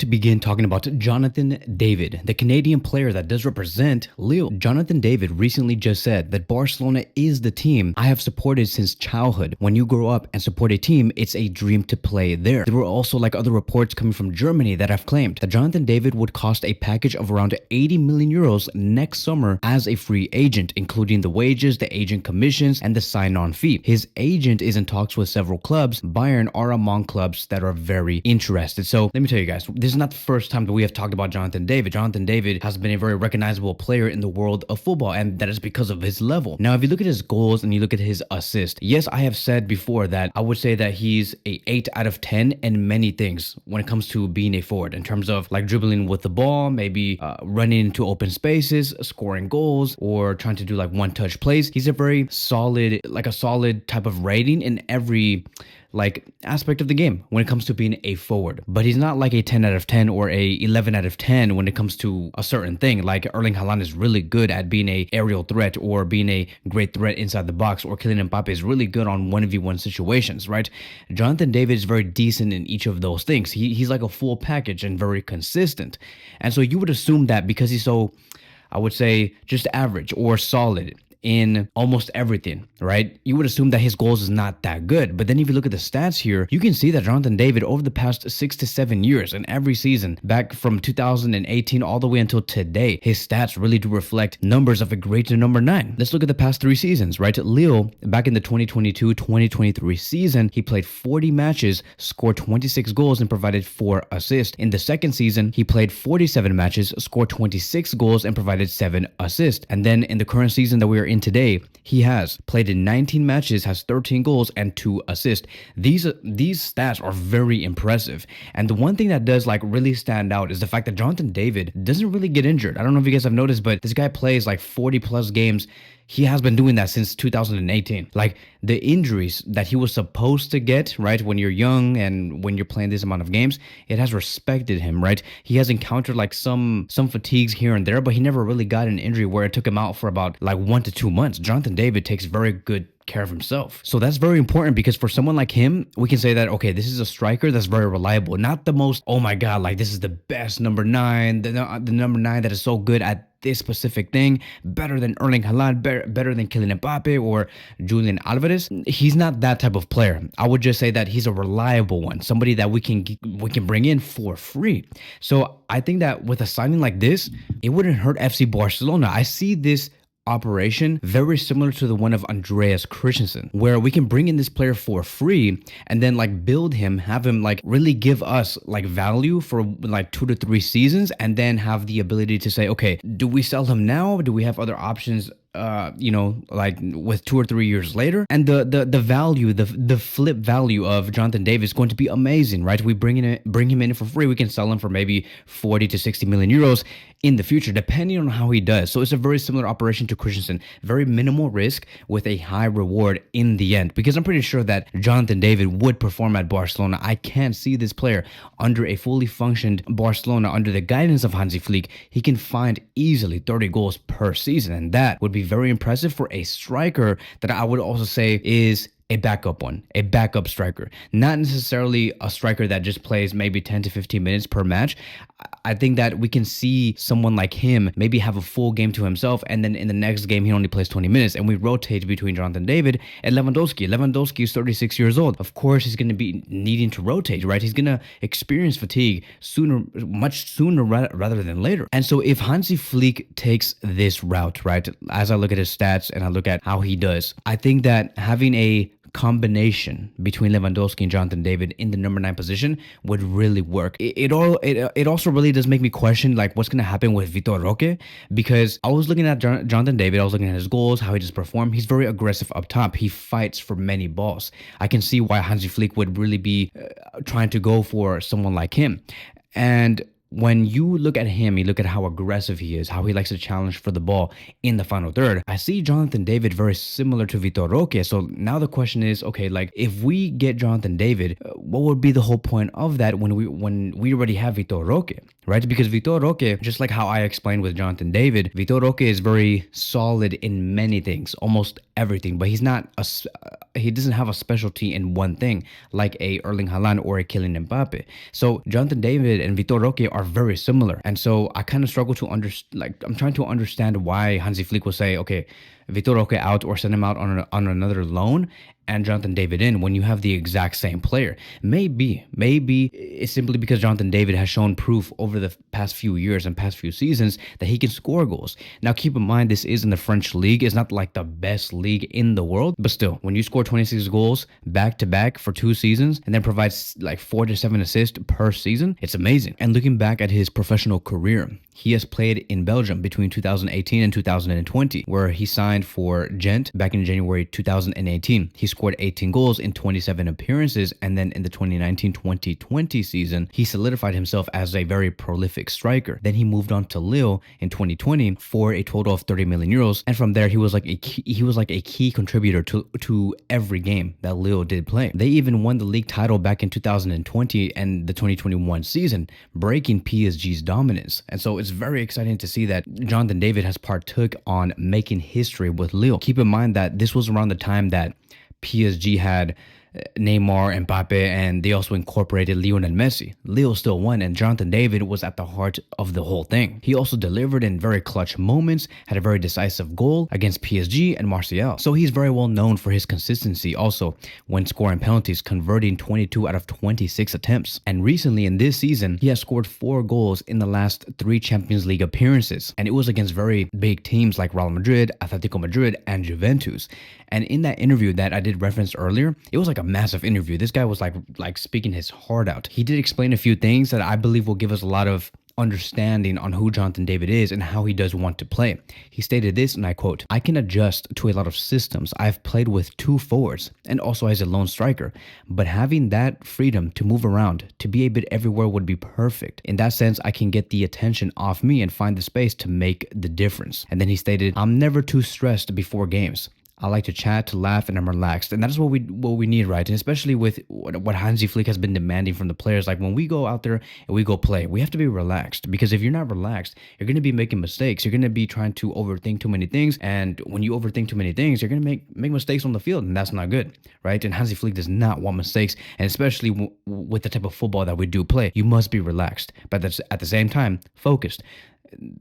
to begin talking about Jonathan David, the Canadian player that does represent Lille. Jonathan David recently just said that Barcelona is the team I have supported since childhood. When you grow up and support a team, it's a dream to play there. There were also other reports coming from Germany that have claimed that Jonathan David would cost a package of around 80 million euros next summer as a free agent, including the wages, the agent commissions, and the sign-on fee. His agent is in talks with several clubs. Bayern are among clubs that are very interested. So let me tell you guys, this is not the first time that we have talked about Jonathan David. Jonathan David has been a very recognizable player in the world of football, and that is because of his level. Now, if you look at his goals and you look at his assist, yes, I have said before that I would say that he's a 8 out of 10 in many things when it comes to being a forward, in terms of dribbling with the ball, maybe running into open spaces, scoring goals, or trying to do one-touch plays. He's a very solid, a solid type of rating in every aspect of the game when it comes to being a forward. But he's not a 10 out of 10 or a 11 out of 10 when it comes to a certain thing. Erling Haaland is really good at being a aerial threat or being a great threat inside the box, or Kylian Mbappe is really good on 1v1 situations, right? Jonathan David is very decent in each of those things. He's like a full package and very consistent. And so you would assume that because he's so, I would say, just average or solid in almost everything, right? You would assume that his goals is not that good. But then if you look at the stats here, you can see that Jonathan David over the past 6 to 7 years and every season back from 2018 all the way until today, his stats really do reflect numbers of a great number 9. Let's look at the past 3 seasons, right? Lille, back in the 2022-2023 season, he played 40 matches, scored 26 goals, and provided 4 assists. In the second season, he played 47 matches, scored 26 goals, and provided 7 assists. And then in the current season that we are in today, he has played in 19 matches, has 13 goals and 2 assists. These stats are very impressive. And the one thing that does really stand out is the fact that Jonathan David doesn't really get injured. I don't know if you guys have noticed, but this guy plays 40 plus games. He has been doing that since 2018. The injuries that he was supposed to get, right, when you're young and when you're playing this amount of games, it has respected him, right? He has encountered some fatigues here and there, but he never really got an injury where it took him out for about 1 to 2 months. Jonathan David takes very good care of himself. So that's very important, because for someone like him, we can say that, okay, this is a striker that's very reliable. Not the most, oh my God, this is the best number 9, the number 9 that is so good at this specific thing, better than Erling Haaland, better than Kylian Mbappe or Julian Alvarez. He's not that type of player. I would just say that he's a reliable one, somebody that we can bring in for free. So I think that with a signing like this, it wouldn't hurt FC Barcelona. I see this operation very similar to the one of Andreas Christensen, where we can bring in this player for free and then build him, have him really give us value for 2 to 3 seasons, and then have the ability to say, okay, do we sell him now? Do we have other options with 2 or 3 years later? And the value, the flip value of Jonathan David is going to be amazing, right? We bring him in for free. We can sell him for maybe 40 to 60 million euros in the future, depending on how he does. So it's a very similar operation to Christensen, very minimal risk with a high reward in the end, because I'm pretty sure that Jonathan David would perform at Barcelona. I can't see this player under a fully functioned Barcelona, under the guidance of Hansi Flick. He can find easily 30 goals per season, and that would be very impressive for a striker that I would also say is a backup striker, not necessarily a striker that just plays maybe 10 to 15 minutes per match. I think that we can see someone like him maybe have a full game to himself, and then in the next game he only plays 20 minutes, and we rotate between Jonathan David and Lewandowski. Lewandowski is 36 years old. Of course, he's going to be needing to rotate, right? He's going to experience fatigue much sooner rather than later. And so if Hansi Flick takes this route, right, as I look at his stats and I look at how he does, I think that having a combination between Lewandowski and Jonathan David in the number 9 position would really work. It also really does make me question what's going to happen with Vitor Roque, because I was looking at Jonathan David, I was looking at his goals, how he just performed. He's very aggressive up top. He fights for many balls. I can see why Hansi Flick would really be trying to go for someone like him. And when you look at him, you look at how aggressive he is, how he likes to challenge for the ball in the final third. I see Jonathan David very similar to Vitor Roque. So now the question is, okay, if we get Jonathan David, what would be the whole point of that when we already have Vitor Roque, right? Because Vitor Roque, just like how I explained with Jonathan David, Vitor Roque is very solid in many things, almost everything, but he's not a specialty in one thing like a Erling Haaland or a Kylian Mbappe. So Jonathan David and Vitor Roque are very similar, and so I kind of struggle to I'm trying to understand why Hansi Flick will say, okay, Vitor Roque out or send him out on another loan and Jonathan David in when you have the exact same player. Maybe it's simply because Jonathan David has shown proof over the past few years and past few seasons that he can score goals. Now keep in mind, this is in the French league. It's not like the best league in the world, but still, when you score 26 goals back to back for 2 seasons and then provides like 4 to 7 assists per season, it's amazing. And looking back at his professional career, he has played in Belgium between 2018 and 2020, where he signed for Gent back in January 2018. He scored 18 goals in 27 appearances, and then in the 2019-2020 season, he solidified himself as a very prolific striker. Then he moved on to Lille in 2020 for a total of 30 million euros, and from there he was like a key contributor to every game that Lille did play. They even won the league title back in 2020 and the 2021 season, breaking PSG's dominance. And so it's very exciting to see that Jonathan David has partook on making history with Lille. Keep in mind that this was around the time that PSG had Neymar, Mbappe, and they also incorporated Lionel Messi. Lille still won, and Jonathan David was at the heart of the whole thing. He also delivered in very clutch moments, had a very decisive goal against PSG and Marseille. So he's very well known for his consistency also when scoring penalties, converting 22 out of 26 attempts. And recently in this season, he has scored 4 goals in the last 3 Champions League appearances, and it was against very big teams like Real Madrid, Atletico Madrid, and Juventus. And in that interview that I did reference earlier, it was like a massive interview. This guy was like speaking his heart out. He did explain a few things that I believe will give us a lot of understanding on who Jonathan David is and how he does want to play. He stated this, and I quote, "I can adjust to a lot of systems. I've played with 2 forwards and also as a lone striker, but having that freedom to move around, to be a bit everywhere would be perfect. In that sense, I can get the attention off me and find the space to make the difference." And then he stated, "I'm never too stressed before games. I like to chat, to laugh, and I'm relaxed." And that is what we need, right? And especially with what Hansi Flick has been demanding from the players. Like when we go out there and we go play, we have to be relaxed, because if you're not relaxed, you're going to be making mistakes. You're going to be trying to overthink too many things. And when you overthink too many things, you're going to make mistakes on the field, and that's not good, right? And Hansi Flick does not want mistakes. And especially with the type of football that we do play, you must be relaxed, but that's at the same time focused.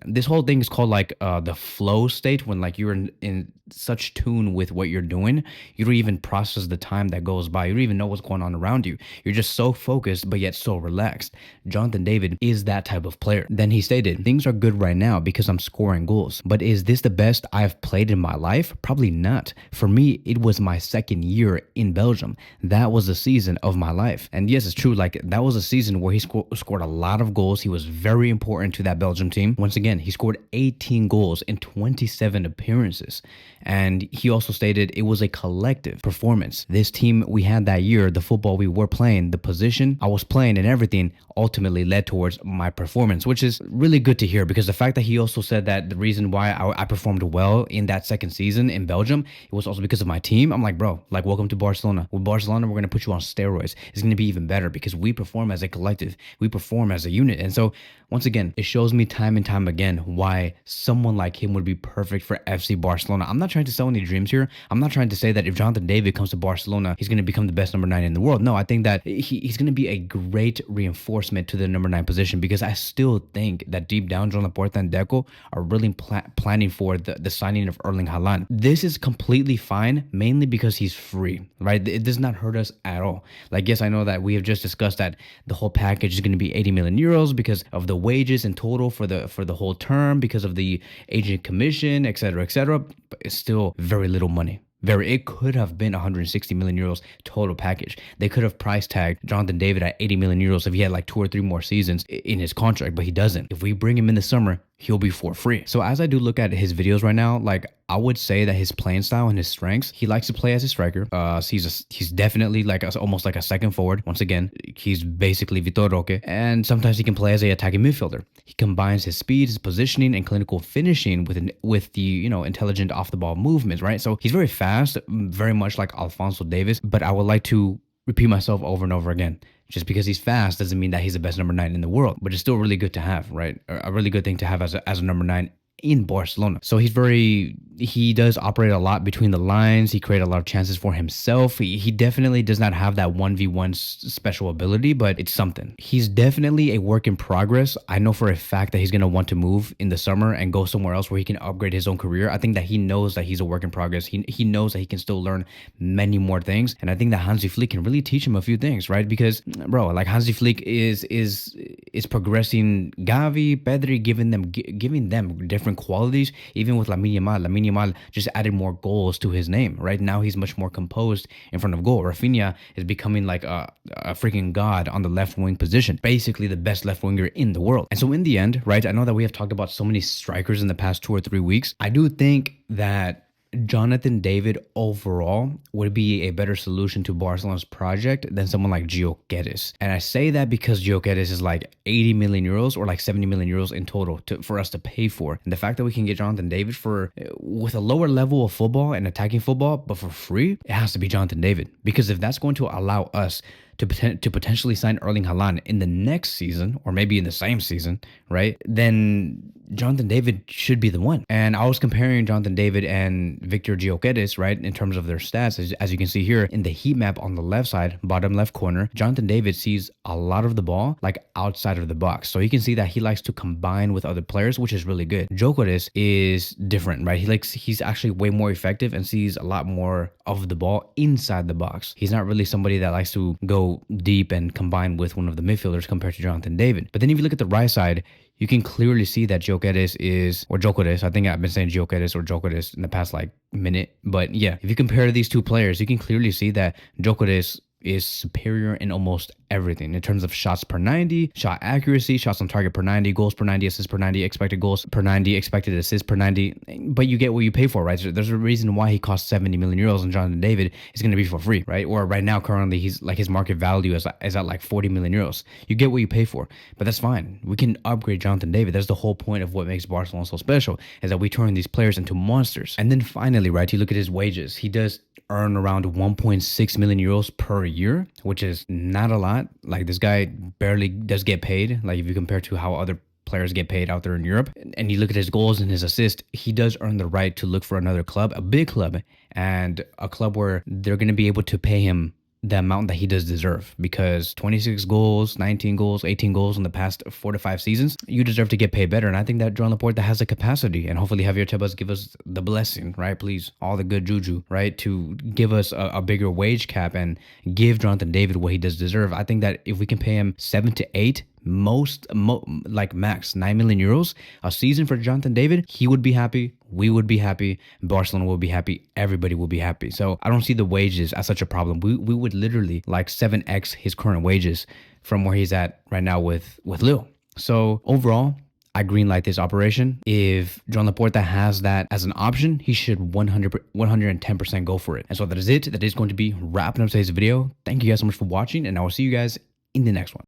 This whole thing is called like the flow state, when like you're in such tune with what you're doing, you don't even process the time that goes by. You don't even know what's going on around you. You're just so focused, but yet so relaxed. Jonathan David is that type of player. Then he stated, "Things are good right now because I'm scoring goals, but is this the best I've played in my life? Probably not. For me, it was my 2nd year in Belgium. That was the season of my life." And yes, it's true. Like that was a season where he scored a lot of goals. He was very important to that Belgium team. Once again, he scored 18 goals in 27 appearances. And he also stated it was a collective performance. This team we had that year, the football we were playing, the position I was playing, and everything ultimately led towards my performance, which is really good to hear, because the fact that he also said that the reason why I performed well in that 2nd season in Belgium, it was also because of my team. I'm like, bro, like welcome to Barcelona. With Barcelona, we're going to put you on steroids. It's going to be even better because we perform as a collective. We perform as a unit. And so once again, it shows me time and time again why someone like him would be perfect for FC Barcelona. I'm not trying to sell any dreams here. I'm not trying to say that if Jonathan David comes to Barcelona, he's going to become the best number 9 in the world. No, I think that he's going to be a great reinforcement to the number 9 position, because I still think that deep down, Joan Laporta and Deco are really planning for the signing of Erling Haaland. This is completely fine, mainly because he's free, right? It does not hurt us at all. Like, yes, I know that we have just discussed that the whole package is going to be 80 million euros because of the wages in total for the whole term, because of the agent commission, etc., etc. But it's still very little money. It could have been 160 million euros total package. They could have price tagged Jonathan David at 80 million euros if he had like 2 or 3 more seasons in his contract, but he doesn't. If we bring him in the summer, he'll be for free. So as I do look at his videos right now, like I would say that his playing style and his strengths, he likes to play as a striker. He's definitely like almost like a second forward. Once again, he's basically Vitor Roque, and sometimes he can play as a attacking midfielder. He combines his speed, his positioning, and clinical finishing with the intelligent off the ball movements, right? So he's very fast, very much like Alphonso Davies. But I would like to repeat myself over and over again. Just because he's fast doesn't mean that he's the best number 9 in the world, but it's still really good to have, right? A really good thing to have as a number 9 in Barcelona. So he's very he does operate a lot between the lines. He created a lot of chances for himself. He definitely does not have that 1v1 special ability, but it's something. He's definitely a work in progress. I know for a fact that he's going to want to move in the summer and go somewhere else where he can upgrade his own career. I think that he knows that he's a work in progress. He knows that he can still learn many more things. And I think that Hansi Flick can really teach him a few things, right? Because, bro, like Hansi Flick is progressing Gavi, Pedri, giving them different qualities. Even with Lamine Yamal just added more goals to his name. Right now, he's much more composed in front of goal. Rafinha is becoming like a freaking god on the left wing position, basically the best left winger in the world. And so in the end, right, I know that we have talked about so many strikers in the past 2 or 3 weeks. I do think that Jonathan David overall would be a better solution to Barcelona's project than someone like Gio Guedes. And I say that because Gio Guedes is like 80 million euros or like 70 million euros in total for us to pay for. And the fact that we can get Jonathan David with a lower level of football and attacking football, but for free, it has to be Jonathan David. Because if that's going to allow us to potentially sign Erling Haaland in the next season, or maybe in the same season, right? Then Jonathan David should be the one. And I was comparing Jonathan David and Victor Gyökeres, right, in terms of their stats. As you can see here in the heat map on the left side, bottom left corner, Jonathan David sees a lot of the ball like outside of the box. So you can see that he likes to combine with other players, which is really good. Gyökeres is different, right? He's actually way more effective and sees a lot more of the ball inside the box. He's not really somebody that likes to go deep and combine with one of the midfielders compared to Jonathan David. But then if you look at the right side, you can clearly see that Gyökeres, I think I've been saying Gyökeres or Gyökeres in the past like minute. But yeah, if you compare these two players, you can clearly see that Gyökeres is superior in almost everything in terms of shots per 90, shot accuracy, shots on target per 90, goals per 90, assists per 90, expected goals per 90, expected assists per 90. But you get what you pay for, right? So there's a reason why he costs 70 million euros and Jonathan David is going to be for free, right? Or right now, currently, he's like his market value is at like 40 million euros. You get what you pay for, but that's fine. We can upgrade Jonathan David. That's the whole point of what makes Barcelona so special, is that we turn these players into monsters. And then finally, right, you look at his wages. He does earn around 1.6 million euros per year, which is not a lot. Like, this guy barely does get paid, like if you compare to how other players get paid out there in Europe. And you look at his goals and his assists, he does earn the right to look for another club, a big club, and a club where they're going to be able to pay him the amount that he does deserve, because 26 goals, 19 goals, 18 goals in the past 4 to 5 seasons, you deserve to get paid better. And I think that Joan Laporta has the capacity, and hopefully Javier Tebas give us the blessing, right? Please, all the good juju, right? To give us a bigger wage cap and give Jonathan David what he does deserve. I think that if we can pay him 7 to 8, like max 9 million euros a season for Jonathan David, he would be happy, we would be happy, Barcelona will be happy, everybody will be happy. So I don't see the wages as such a problem. We would literally like 7x his current wages from where he's at right now with Lille. So overall, I greenlight this operation. If Joan Laporta has that as an option, he should 110% go for it. And so that is it. That is going to be wrapping up today's video. Thank you guys so much for watching, and I will see you guys in the next one.